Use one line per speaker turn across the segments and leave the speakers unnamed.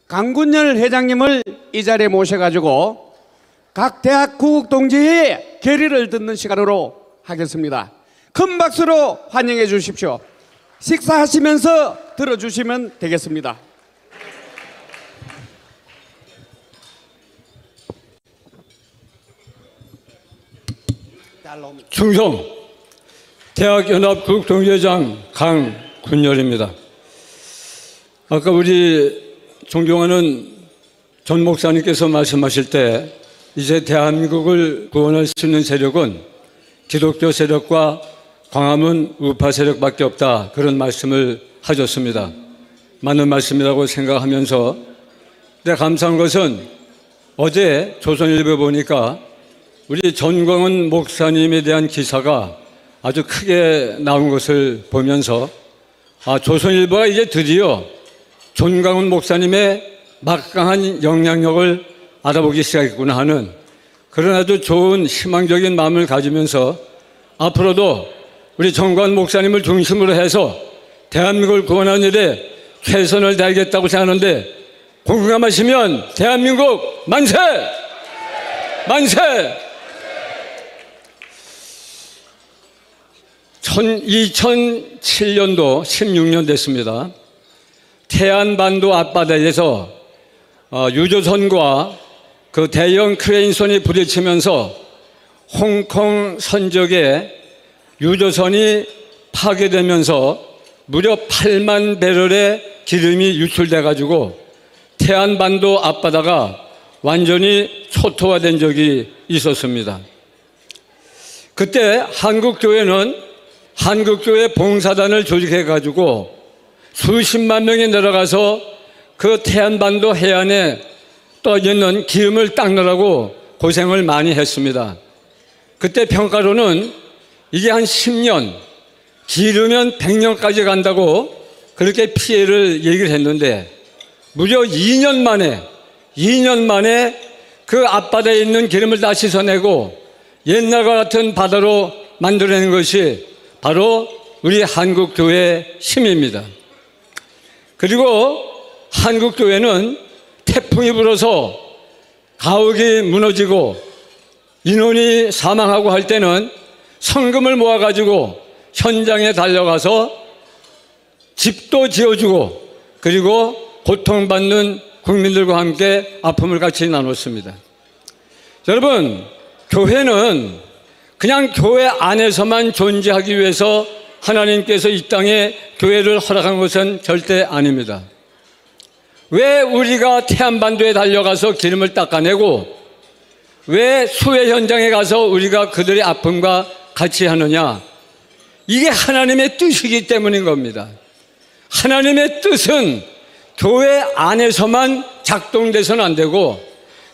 강군열 회장님을 이 자리에 모셔가지고 각 대학 구국 동지의 결의를 듣는 시간으로 하겠습니다. 큰 박수로 환영해 주십시오. 식사하시면서 들어주시면 되겠습니다.
충성 대학연합국동회장 강군열입니다. 아까 우리 존경하는 전 목사님께서 말씀하실 때 이제 대한민국을 구원할 수 있는 세력은 기독교 세력과 광화문 우파 세력밖에 없다, 그런 말씀을 하셨습니다. 맞는 말씀이라고 생각하면서, 근데 감사한 것은 어제 조선일보에 보니까 우리 전광훈 목사님에 대한 기사가 아주 크게 나온 것을 보면서 조선일보가 이제 드디어 전광훈 목사님의 막강한 영향력을 알아보기 시작했구나 하는 그런 아주 좋은 희망적인 마음을 가지면서 앞으로도 우리 전광훈 목사님을 중심으로 해서 대한민국을 구원하는 일에 최선을 다하겠다고 생각하는데, 공감하시면 대한민국 만세! 만세! 2007년도 16년 됐습니다. 태안반도 앞바다에서 유조선과 그 대형 크레인선이 부딪히면서 홍콩 선적에 유조선이 파괴되면서 무려 8만 배럴의 기름이 유출돼 가지고 태안반도 앞바다가 완전히 초토화된 적이 있었습니다. 그때 한국교회 봉사단을 조직해 가지고 수십만 명이 내려가서 그 태안반도 해안에 떠 있는 기름을 닦느라고 고생을 많이 했습니다. 그때 평가로는 이게 한 10년, 길으면 100년까지 간다고 그렇게 피해를 얘기를 했는데, 무려 2년 만에 그 앞바다에 있는 기름을 다 씻어내고 옛날과 같은 바다로 만들어낸 것이 바로 우리 한국교회 힘입니다. 그리고 한국교회는 태풍이 불어서 가옥이 무너지고 인원이 사망하고 할 때는 성금을 모아가지고 현장에 달려가서 집도 지어주고, 그리고 고통받는 국민들과 함께 아픔을 같이 나눴습니다. 여러분, 교회는 그냥 교회 안에서만 존재하기 위해서 하나님께서 이 땅에 교회를 허락한 것은 절대 아닙니다. 왜 우리가 태안반도에 달려가서 기름을 닦아내고 왜 수해 현장에 가서 우리가 그들의 아픔과 같이 하느냐? 이게 하나님의 뜻이기 때문인 겁니다. 하나님의 뜻은 교회 안에서만 작동돼서는 안 되고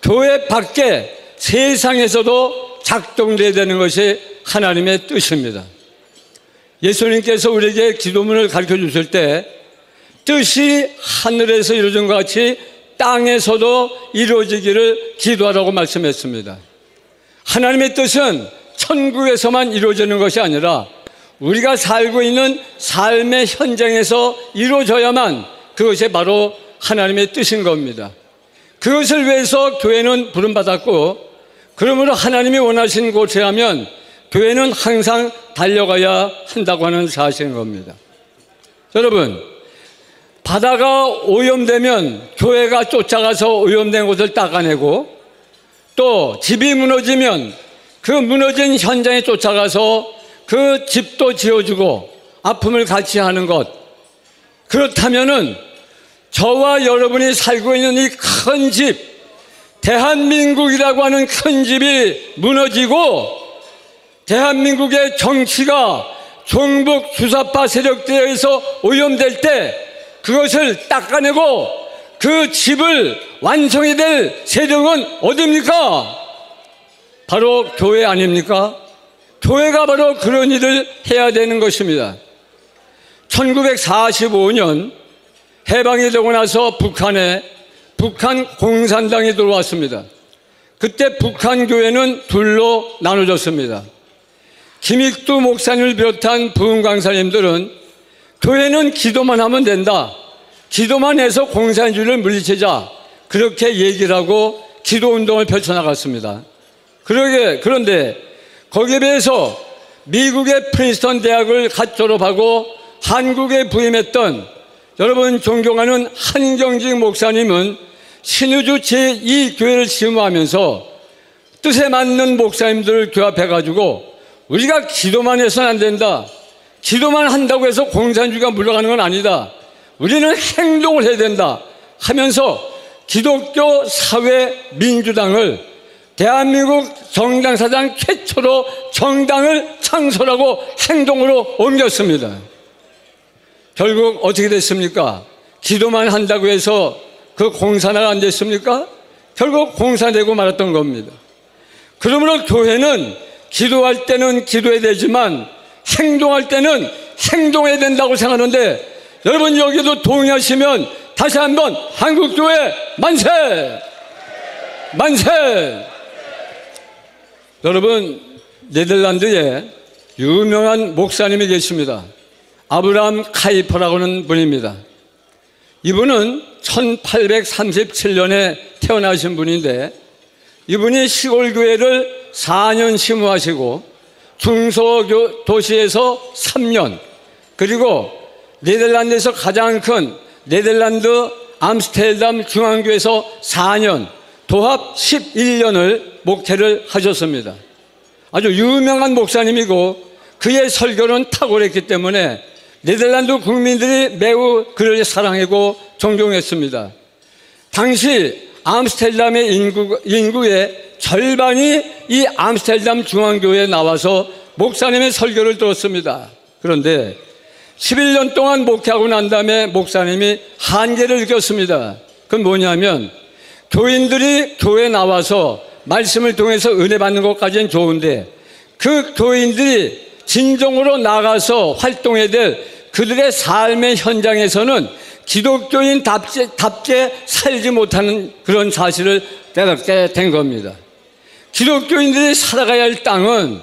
교회 밖에 세상에서도 작동돼야 되는 것이 하나님의 뜻입니다. 예수님께서 우리에게 기도문을 가르쳐 주실 때 뜻이 하늘에서 이루어진 것 같이 땅에서도 이루어지기를 기도하라고 말씀했습니다. 하나님의 뜻은 천국에서만 이루어지는 것이 아니라 우리가 살고 있는 삶의 현장에서 이루어져야만 그것이 바로 하나님의 뜻인 겁니다. 그것을 위해서 교회는 부름받았고, 그러므로 하나님이 원하신 곳에 하면 교회는 항상 달려가야 한다고 하는 사실인 겁니다. 여러분, 바다가 오염되면 교회가 쫓아가서 오염된 곳을 닦아내고, 또 집이 무너지면 그 무너진 현장에 쫓아가서 그 집도 지어주고 아픔을 같이 하는 것, 그렇다면은 저와 여러분이 살고 있는 이 큰 집, 대한민국이라고 하는 큰 집이 무너지고 대한민국의 정치가 종북 주사파 세력들에 의해서 오염될 때 그것을 닦아내고 그 집을 완성이 될 세력은 어디입니까? 바로 교회 아닙니까? 교회가 바로 그런 일을 해야 되는 것입니다. 1945년 해방이 되고 나서 북한에 북한 공산당이 들어왔습니다. 그때 북한 교회는 둘로 나눠졌습니다. 김익두 목사님을 비롯한 부흥 강사님들은 교회는 기도만 하면 된다, 기도만 해서 공산주의를 물리치자, 그렇게 얘기를 하고 기도운동을 펼쳐나갔습니다. 그런데 거기에 비해서 미국의 프린스턴 대학을 갓 졸업하고 한국에 부임했던 여러분 존경하는 한경직 목사님은 신의주 제2교회를 지음하면서 뜻에 맞는 목사님들을 교합해가지고 우리가 기도만 해서는 안 된다, 기도만 한다고 해서 공산주의가 물러가는 건 아니다, 우리는 행동을 해야 된다 하면서 기독교 사회민주당을 대한민국 정당사상 최초로 정당을 창설하고 행동으로 옮겼습니다. 결국 어떻게 됐습니까? 기도만 한다고 해서 그 공산화가 안 됐습니까? 결국 공산되고 말았던 겁니다. 그러므로 교회는 기도할 때는 기도해야 되지만 행동할 때는 행동해야 된다고 생각하는데, 여러분 여기도 동의하시면 다시 한번 한국교회 만세! 만세! 여러분, 네덜란드에 유명한 목사님이 계십니다. 아브라함 카이퍼라고 하는 분입니다. 이분은 1837년에 태어나신 분인데, 이분이 시골교회를 4년 심호하시고 중소도시에서 3년, 그리고 네덜란드에서 가장 큰 네덜란드 암스테르담 중앙교회에서 4년, 도합 11년을 목회를 하셨습니다. 아주 유명한 목사님이고 그의 설교는 탁월했기 때문에 네덜란드 국민들이 매우 그를 사랑하고 존경했습니다. 당시 암스테르담의 인구의 절반이 이 암스테르담 중앙교회에 나와서 목사님의 설교를 들었습니다. 그런데 11년 동안 목회하고 난 다음에 목사님이 한계를 느꼈습니다. 그건 뭐냐면, 교인들이 교회에 나와서 말씀을 통해서 은혜 받는 것까지는 좋은데 그 교인들이 진정으로 나가서 활동해야 될 그들의 삶의 현장에서는 기독교인답게 살지 못하는 그런 사실을 깨닫게 된 겁니다. 기독교인들이 살아가야 할 땅은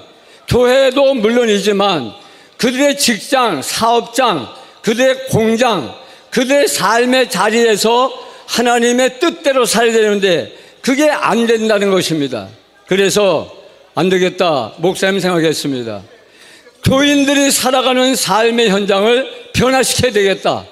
교회도 물론이지만 그들의 직장, 사업장, 그들의 공장, 그들의 삶의 자리에서 하나님의 뜻대로 살아야 되는데 그게 안 된다는 것입니다. 그래서 안 되겠다, 목사님 생각했습니다. 교인들이 살아가는 삶의 현장을 변화시켜야 되겠다.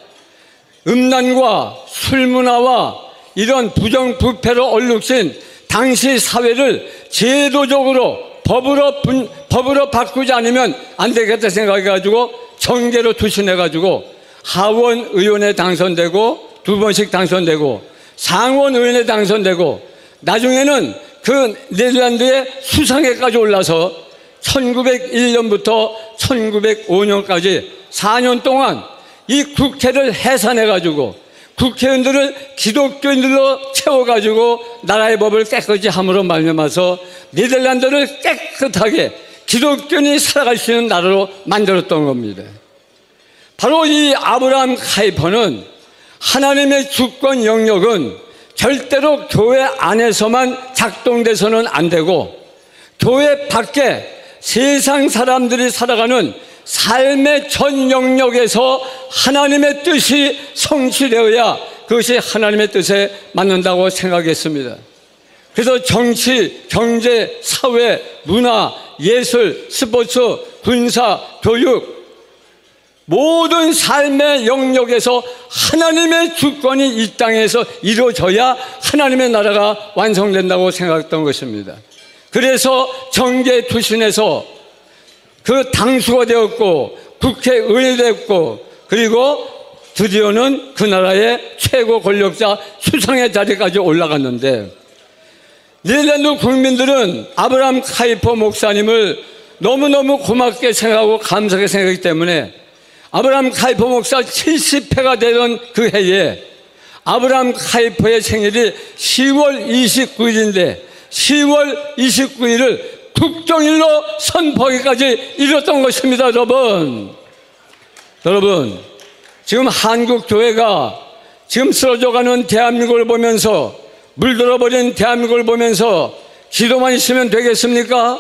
음란과 술문화와 이런 부정부패로 얼룩진 당시 사회를 제도적으로 법으로 바꾸지 않으면 안 되겠다 생각해가지고 정계로 투신해가지고 하원의원에 당선되고 2번씩 당선되고 상원의원에 당선되고 나중에는 그 네덜란드의 수상회까지 올라서 1901년부터 1905년까지 4년 동안 이 국회를 해산해가지고 국회의원들을 기독교인들로 채워가지고 나라의 법을 깨끗이 함으로 말미암아서 네덜란드를 깨끗하게 기독교인이 살아갈 수 있는 나라로 만들었던 겁니다. 바로 이 아브라함 카이퍼는 하나님의 주권 영역은 절대로 교회 안에서만 작동돼서는 안 되고 교회 밖에 세상 사람들이 살아가는 삶의 전 영역에서 하나님의 뜻이 성취되어야 그것이 하나님의 뜻에 맞는다고 생각했습니다. 그래서 정치, 경제, 사회, 문화, 예술, 스포츠, 군사, 교육 모든 삶의 영역에서 하나님의 주권이 이 땅에서 이루어져야 하나님의 나라가 완성된다고 생각했던 것입니다. 그래서 정계 투신에서 그 당수가 되었고 국회의원이 되었고 그리고 드디어는 그 나라의 최고 권력자 수상의 자리까지 올라갔는데 네덜란드 국민들은 아브라함 카이퍼 목사님을 너무너무 고맙게 생각하고 감사하게 생각하기 때문에 아브라함 카이퍼 목사 70회가 되던 그 해에 아브라함 카이퍼의 생일이 10월 29일인데 10월 29일을 국정일로 선포하기까지 이뤘던 것입니다. 여러분 지금 한국 교회가 지금 쓰러져가는 대한민국을 보면서 물들어버린 대한민국을 보면서 기도만 있으면 되겠습니까?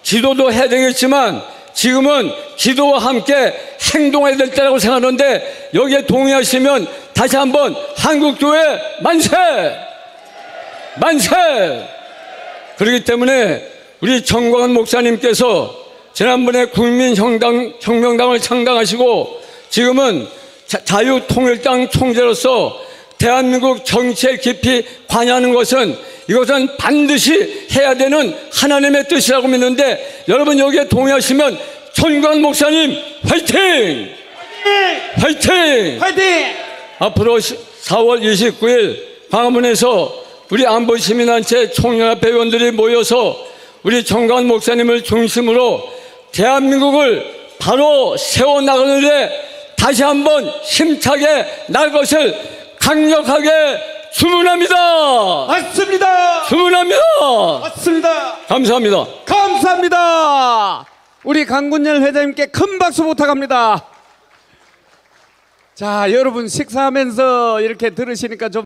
기도도 해야 되겠지만 지금은 기도와 함께 행동해야 될 때라고 생각하는데 여기에 동의하시면 다시 한번 한국교회 만세! 만세! 그렇기 때문에 우리 정광훈 목사님께서 지난번에 국민혁명당을 창당하시고 지금은 자유통일당 총재로서 대한민국 정치에 깊이 관여하는 것은 이것은 반드시 해야 되는 하나님의 뜻이라고 믿는데 여러분 여기에 동의하시면 정광훈 목사님 화이팅! 화이팅!
화이팅!
앞으로 4월 29일 광화문에서 우리 안보시민단체 총연합회 의원들이 모여서 우리 정광훈 목사님을 중심으로 대한민국을 바로 세워나가는데 다시 한번 힘차게 날 것을 강력하게 주문합니다.
맞습니다.
주문합니다.
맞습니다.
감사합니다.
감사합니다. 우리 강군열 회장님께 큰 박수 부탁합니다. 자, 여러분 식사하면서 이렇게 들으시니까 좀